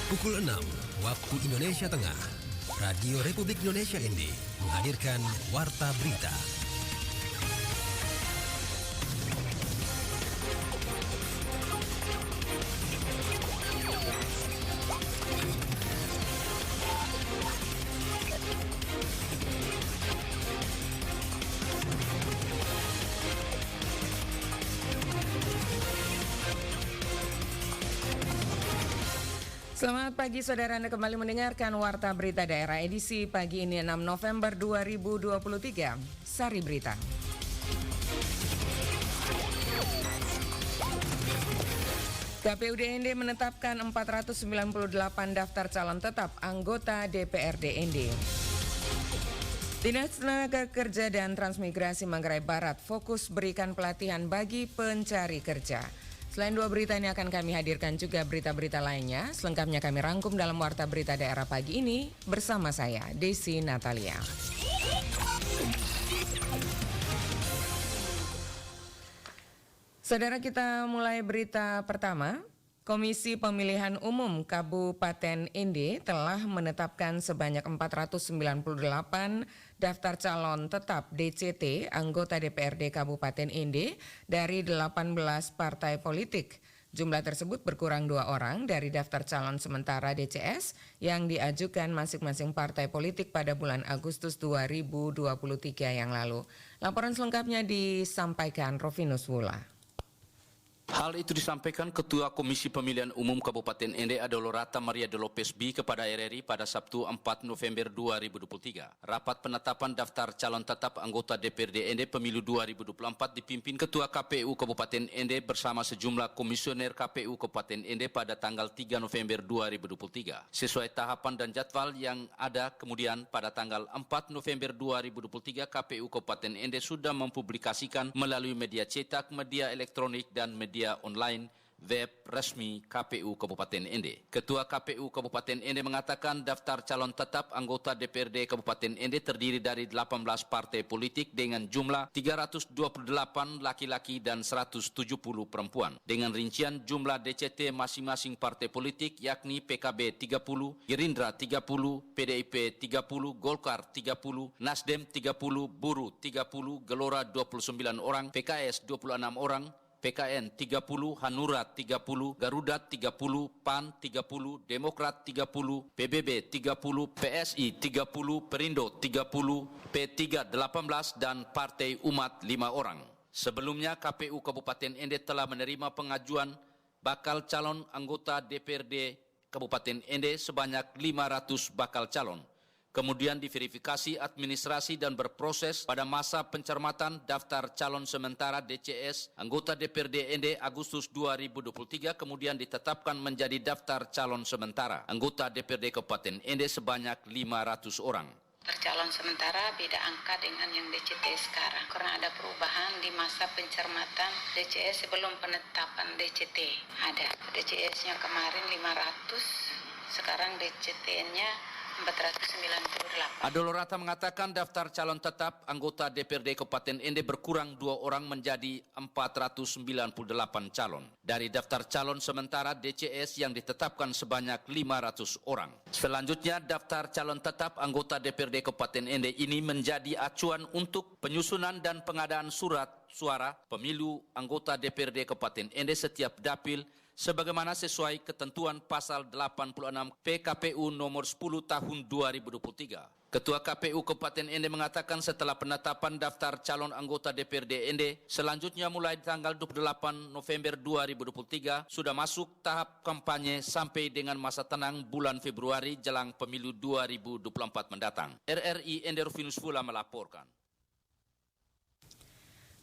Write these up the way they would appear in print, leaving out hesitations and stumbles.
Pukul 6 waktu Indonesia Tengah, Radio Republik Indonesia ND menghadirkan Warta Berita. Selamat pagi saudara, Anda kembali mendengarkan Warta Berita Daerah edisi pagi ini 6 November 2023. Sari Berita. KPU DND menetapkan 498 daftar calon tetap anggota DPRD ND. Dinas Tenaga Kerja dan Transmigrasi Manggarai Barat fokus berikan pelatihan bagi pencari kerja. Selain dua berita ini akan kami hadirkan juga berita-berita lainnya. Selengkapnya kami rangkum dalam Warta Berita Daerah pagi ini bersama saya, Desi Natalia. Saudara, kita mulai berita pertama. Komisi Pemilihan Umum Kabupaten ND telah menetapkan sebanyak 498 daftar calon tetap DCT anggota DPRD Kabupaten ND dari 18 partai politik. Jumlah tersebut berkurang 2 orang dari daftar calon sementara DCS yang diajukan masing-masing partai politik pada bulan Agustus 2023 yang lalu. Laporan selengkapnya disampaikan Rovinus Wula. Hal itu disampaikan Ketua Komisi Pemilihan Umum Kabupaten ND Adolorata Maria de Lopez B kepada RRI pada Sabtu 4 November 2023. Rapat penetapan daftar calon tetap anggota DPRD ND Pemilu 2024 dipimpin Ketua KPU Kabupaten ND bersama sejumlah komisioner KPU Kabupaten ND pada tanggal 3 November 2023. Sesuai tahapan dan jadwal yang ada, kemudian pada tanggal 4 November 2023 KPU Kabupaten ND sudah mempublikasikan melalui media cetak, media elektronik, dan media online web resmi KPU Kabupaten ND. Ketua KPU Kabupaten ND mengatakan daftar calon tetap anggota DPRD Kabupaten ND terdiri dari 18 partai politik dengan jumlah 328 laki-laki dan 170 perempuan. Dengan rincian jumlah DCT masing-masing partai politik yakni PKB 30, Gerindra 30, PDIP 30, Golkar 30, Nasdem 30, Buruh 30, Gelora 29 orang, PKS 26 orang, PKN 30, Hanura 30, Garuda 30, PAN 30, Demokrat 30, PBB 30, PSI 30, Perindo 30, P3 18 dan Partai Umat 5 orang. Sebelumnya KPU Kabupaten ND telah menerima pengajuan bakal calon anggota DPRD Kabupaten ND sebanyak 500 bakal calon. Kemudian diverifikasi administrasi dan berproses pada masa pencermatan daftar calon sementara DCS anggota DPRD ND Agustus 2023 kemudian ditetapkan menjadi daftar calon sementara anggota DPRD Kabupaten ND sebanyak 500 orang. Calon sementara beda angka dengan yang DCT sekarang karena ada perubahan di masa pencermatan DCS sebelum penetapan DCT. Ada DCS-nya kemarin 500, sekarang DCT-nya 498. Adolorata mengatakan daftar calon tetap anggota DPRD Kabupaten ND berkurang 2 orang menjadi 498 calon. Dari daftar calon sementara DCS yang ditetapkan sebanyak 500 orang. Selanjutnya daftar calon tetap anggota DPRD Kabupaten ND ini menjadi acuan untuk penyusunan dan pengadaan surat suara pemilu anggota DPRD Kabupaten ND setiap dapil sebagaimana sesuai ketentuan pasal 86 PKPU nomor 10 tahun 2023. Ketua KPU Kabupaten ND mengatakan setelah penetapan daftar calon anggota DPRD ND, selanjutnya mulai tanggal 28 November 2023 sudah masuk tahap kampanye sampai dengan masa tenang bulan Februari jelang pemilu 2024 mendatang. RRI ND Rovinus Wula melaporkan.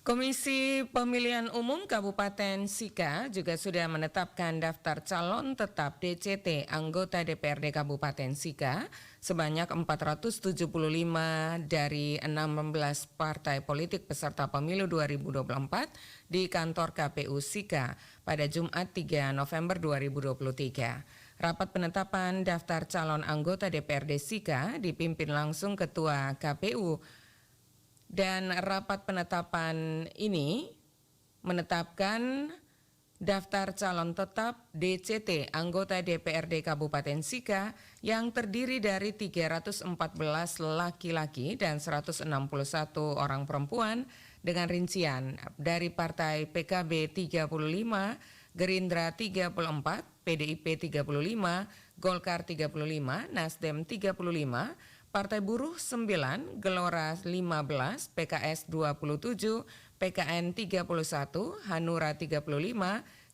Komisi Pemilihan Umum Kabupaten Sika juga sudah menetapkan daftar calon tetap DCT anggota DPRD Kabupaten Sika sebanyak 475 dari 16 partai politik peserta pemilu 2024 di kantor KPU Sika pada Jumat 3 November 2023. Rapat penetapan daftar calon anggota DPRD Sika dipimpin langsung Ketua KPU. Dan rapat penetapan ini menetapkan daftar calon tetap DCT anggota DPRD Kabupaten Sika yang terdiri dari 314 laki-laki dan 161 orang perempuan dengan rincian dari Partai PKB 35, Gerindra 34, PDIP 35, Golkar 35, Nasdem 35, Partai Buruh 9, Gelora 15, PKS 27, PKN 31, Hanura 35,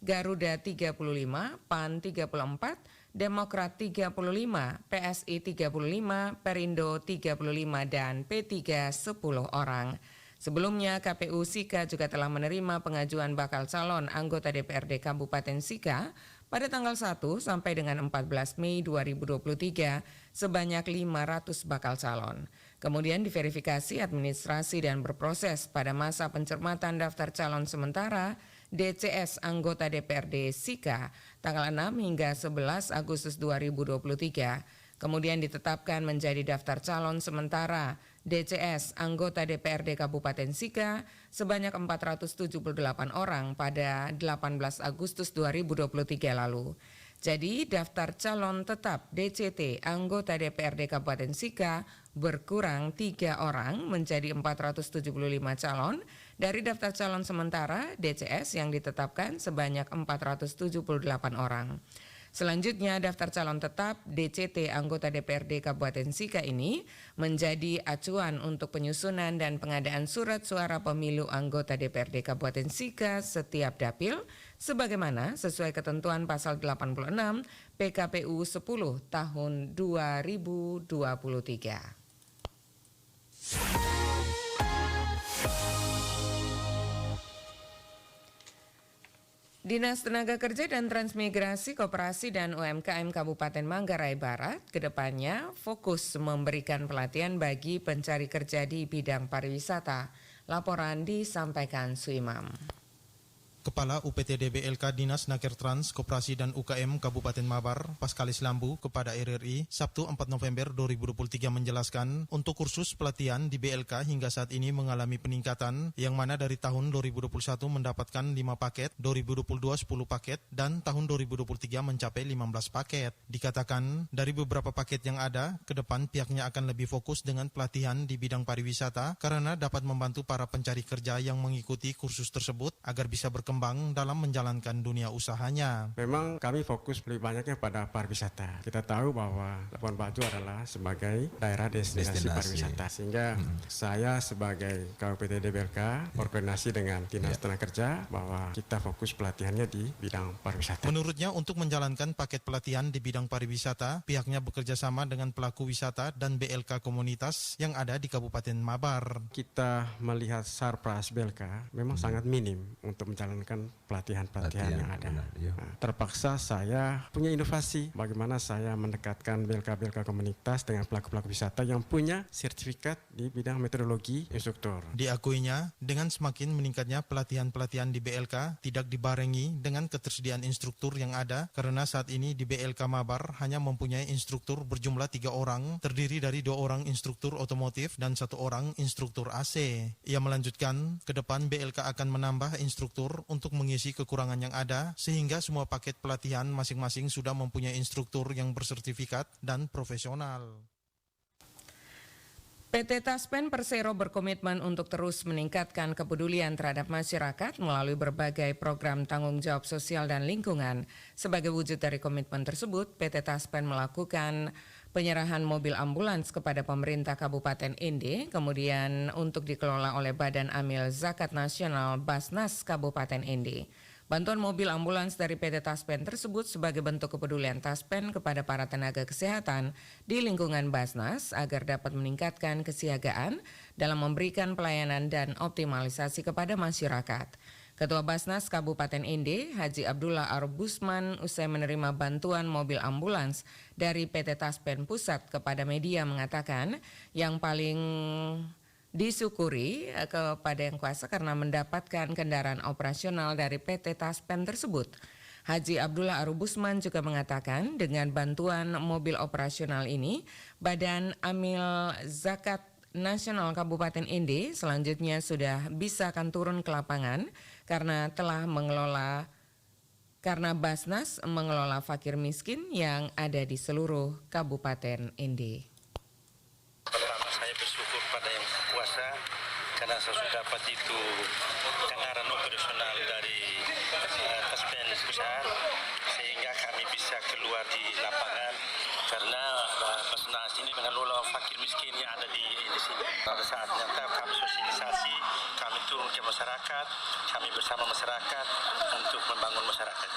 Garuda 35, PAN 34, Demokrat 35, PSI 35, Perindo 35, dan P3 10 orang. Sebelumnya KPU Sika juga telah menerima pengajuan bakal calon anggota DPRD Kabupaten Sika pada tanggal 1 sampai dengan 14 Mei 2023 sebanyak 500 bakal calon. Kemudian diverifikasi administrasi dan berproses pada masa pencermatan daftar calon sementara DCS anggota DPRD Sika tanggal 6 hingga 11 Agustus 2023. Kemudian ditetapkan menjadi daftar calon sementara DCS anggota DPRD Kabupaten Sika sebanyak 478 orang pada 18 Agustus 2023 lalu. Jadi daftar calon tetap DCT anggota DPRD Kabupaten Sika berkurang 3 orang menjadi 475 calon dari daftar calon sementara DCS yang ditetapkan sebanyak 478 orang. Selanjutnya, daftar calon tetap DCT anggota DPRD Kabupaten Sika ini menjadi acuan untuk penyusunan dan pengadaan surat suara pemilu anggota DPRD Kabupaten Sika setiap dapil sebagaimana sesuai ketentuan pasal 86 PKPU 10 tahun 2023. Dinas Tenaga Kerja dan Transmigrasi Koperasi dan UMKM Kabupaten Manggarai Barat kedepannya fokus memberikan pelatihan bagi pencari kerja di bidang pariwisata. Laporan disampaikan Suimam. Kepala UPTD BLK Dinas Nakertrans Koperasi dan UKM Kabupaten Mabar, Paskalis Lambu, kepada RRI, Sabtu 4 November 2023 menjelaskan untuk kursus pelatihan di BLK hingga saat ini mengalami peningkatan yang mana dari tahun 2021 mendapatkan 5 paket, 2022 10 paket, dan tahun 2023 mencapai 15 paket. Dikatakan dari beberapa paket yang ada, ke depan pihaknya akan lebih fokus dengan pelatihan di bidang pariwisata karena dapat membantu para pencari kerja yang mengikuti kursus tersebut agar bisa berkembang dalam menjalankan dunia usahanya. Memang kami fokus lebih banyaknya pada pariwisata. Kita tahu bahwa Labuan Bajo adalah sebagai daerah destinasi pariwisata. Sehingga saya sebagai KUPTD BLK berkoordinasi dengan Dinas Tenaga Kerja bahwa kita fokus pelatihannya di bidang pariwisata. Menurutnya untuk menjalankan paket pelatihan di bidang pariwisata, pihaknya bekerja sama dengan pelaku wisata dan BLK komunitas yang ada di Kabupaten Mabar. Kita melihat Sarpras BLK memang sangat minim untuk menjalankan pelatihan-pelatihan yang ada. Terpaksa saya punya inovasi bagaimana saya mendekatkan BLK-BLK komunitas dengan pelaku-pelaku wisata yang punya sertifikat di bidang metodologi instruktur. Diakuinya, dengan semakin meningkatnya pelatihan-pelatihan di BLK tidak dibarengi dengan ketersediaan instruktur yang ada karena saat ini di BLK Mabar hanya mempunyai instruktur berjumlah 3 orang, terdiri dari 2 orang instruktur otomotif dan 1 orang instruktur AC. Ia melanjutkan, ke depan BLK akan menambah instruktur untuk mengisi kekurangan yang ada sehingga semua paket pelatihan masing-masing sudah mempunyai instruktur yang bersertifikat dan profesional. PT Taspen Persero berkomitmen untuk terus meningkatkan kepedulian terhadap masyarakat melalui berbagai program tanggung jawab sosial dan lingkungan. Sebagai wujud dari komitmen tersebut, PT Taspen melakukan penyerahan mobil ambulans kepada pemerintah Kabupaten Ende, kemudian untuk dikelola oleh Badan Amil Zakat Nasional Basnas Kabupaten Ende. Bantuan mobil ambulans dari PT Taspen tersebut sebagai bentuk kepedulian Taspen kepada para tenaga kesehatan di lingkungan Basnas agar dapat meningkatkan kesiagaan dalam memberikan pelayanan dan optimalisasi kepada masyarakat. Ketua Basnas Kabupaten Ende, Haji Abdullah Arbusman, usai menerima bantuan mobil ambulans dari PT Taspen Pusat kepada media mengatakan yang paling disyukuri kepada Yang Kuasa karena mendapatkan kendaraan operasional dari PT Taspen tersebut. Haji Abdullah Arbusman juga mengatakan dengan bantuan mobil operasional ini, Badan Amil Zakat Nasional Kabupaten Ende selanjutnya sudah bisa akan turun ke lapangan karena telah mengelola karena Basnas mengelola fakir miskin yang ada di seluruh Kabupaten ND. Pertama saya bersyukur pada Yang Maha Kuasa karena saya sudah dapat itu anggaran operasional dari Taspen Pusat sehingga kami bisa keluar di lapangan karena Basnas ini mengelola fakir miskin yang ada di sini. Pada saat nyata kami sosialisasi, kami turun ke masyarakat, kami bersama masyarakat untuk membangun masyarakat.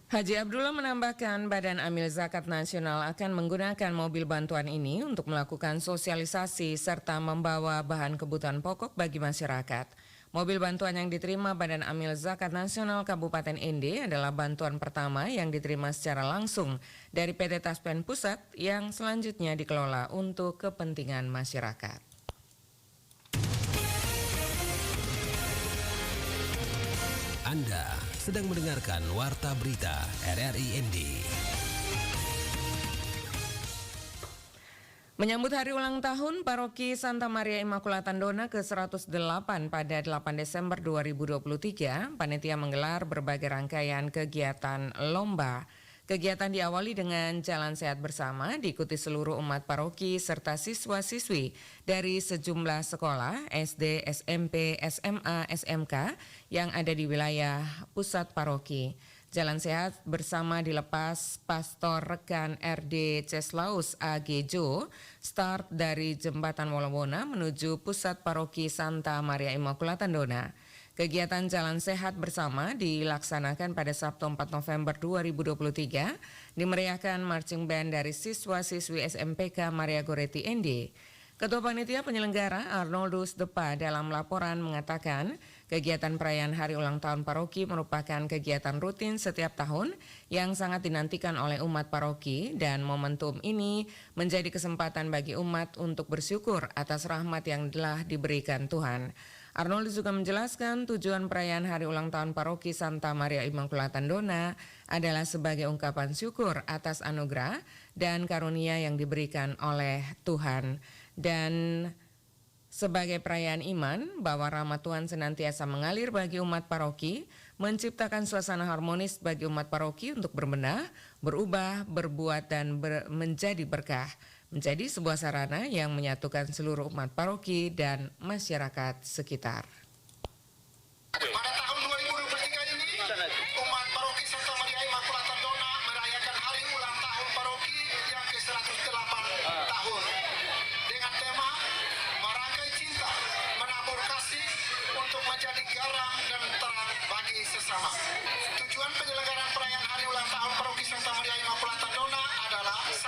Haji Abdullah menambahkan Badan Amil Zakat Nasional akan menggunakan mobil bantuan ini untuk melakukan sosialisasi serta membawa bahan kebutuhan pokok bagi masyarakat. Mobil bantuan yang diterima Badan Amil Zakat Nasional Kabupaten ND adalah bantuan pertama yang diterima secara langsung dari PT Taspen Pusat yang selanjutnya dikelola untuk kepentingan masyarakat. Anda sedang mendengarkan Warta Berita RRI ND. Menyambut hari ulang tahun Paroki Santa Maria Immaculata Donna ke-108 pada 8 Desember 2023, panitia menggelar berbagai rangkaian kegiatan lomba. Kegiatan diawali dengan jalan sehat bersama, diikuti seluruh umat paroki serta siswa-siswi dari sejumlah sekolah SD, SMP, SMA, SMK yang ada di wilayah pusat paroki. Jalan sehat bersama dilepas Pastor Rekan RD Ceslaus AGJo, start dari Jembatan Wolowona menuju pusat paroki Santa Maria Immaculata Donna. Kegiatan Jalan Sehat Bersama dilaksanakan pada Sabtu 4 November 2023, dimeriahkan marching band dari siswa-siswi SMPK Maria Goretti ND. Ketua Panitia Penyelenggara Arnoldus Depa dalam laporan mengatakan, kegiatan perayaan Hari Ulang Tahun Paroki merupakan kegiatan rutin setiap tahun yang sangat dinantikan oleh umat paroki dan momentum ini menjadi kesempatan bagi umat untuk bersyukur atas rahmat yang telah diberikan Tuhan. Arnoldus juga menjelaskan tujuan perayaan Hari Ulang Tahun Paroki Santa Maria Immaculata Donna adalah sebagai ungkapan syukur atas anugerah dan karunia yang diberikan oleh Tuhan. Dan sebagai perayaan iman bahwa rahmat Tuhan senantiasa mengalir bagi umat paroki, menciptakan suasana harmonis bagi umat paroki untuk berbenah, berubah, berbuat, dan menjadi berkah. Menjadi sebuah sarana yang menyatukan seluruh umat paroki dan masyarakat sekitar. Pada tahun 2023 ini, umat paroki Santa Maria Immaculata Donna merayakan Hari Ulang Tahun Paroki yang ke-108 tahun. Dengan tema Merangkai Cinta, Menabur Kasih untuk menjadi garam dan terang bagi sesama. Tujuan penyelenggaraan perayaan Hari Ulang Tahun Paroki Santa Maria Immaculata Donna adalah 1.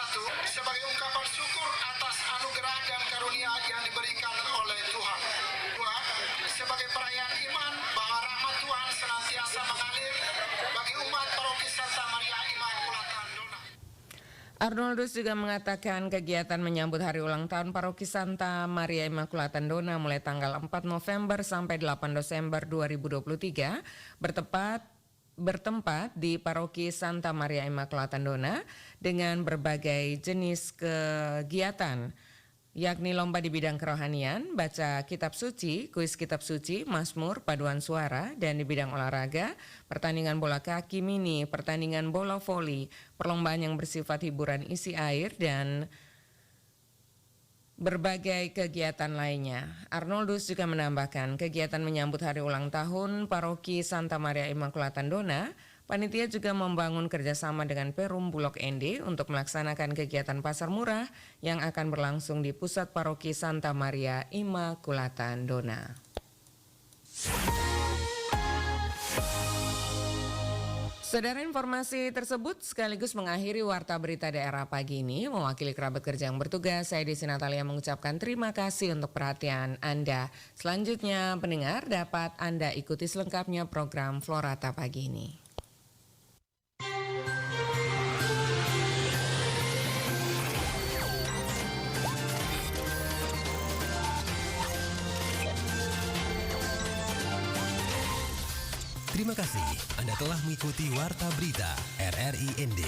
Sebagai ungkapan syukur atas anugerah dan karunia yang diberikan oleh Tuhan. 2. Sebagai perayaan iman bahwa rahmat Tuhan senantiasa mengalir bagi umat paroki Santa Maria Immaculata Donna. Arnoldus juga mengatakan kegiatan menyambut Hari Ulang Tahun Paroki Santa Maria Immaculata Donna mulai tanggal 4 November sampai 8 Desember 2023 bertempat di Paroki Santa Maria Immaculata Donna dengan berbagai jenis kegiatan, yakni lomba di bidang kerohanian, baca kitab suci, kuis kitab suci, mazmur, paduan suara, dan di bidang olahraga, pertandingan bola kaki mini, pertandingan bola voli, perlombaan yang bersifat hiburan isi air, dan berbagai kegiatan lainnya. Arnoldus juga menambahkan kegiatan menyambut Hari Ulang Tahun Paroki Santa Maria Immaculata Donna, panitia juga membangun kerjasama dengan Perum Bulog ND untuk melaksanakan kegiatan pasar murah yang akan berlangsung di pusat Paroki Santa Maria Immaculata Donna. Saudara, informasi tersebut sekaligus mengakhiri Warta Berita Daerah pagi ini. Mewakili kerabat kerja yang bertugas, saya Desi Natalia mengucapkan terima kasih untuk perhatian Anda. Selanjutnya, pendengar dapat Anda ikuti selengkapnya program Florata pagi ini. Terima kasih Anda telah mengikuti Warta Berita RRI ND.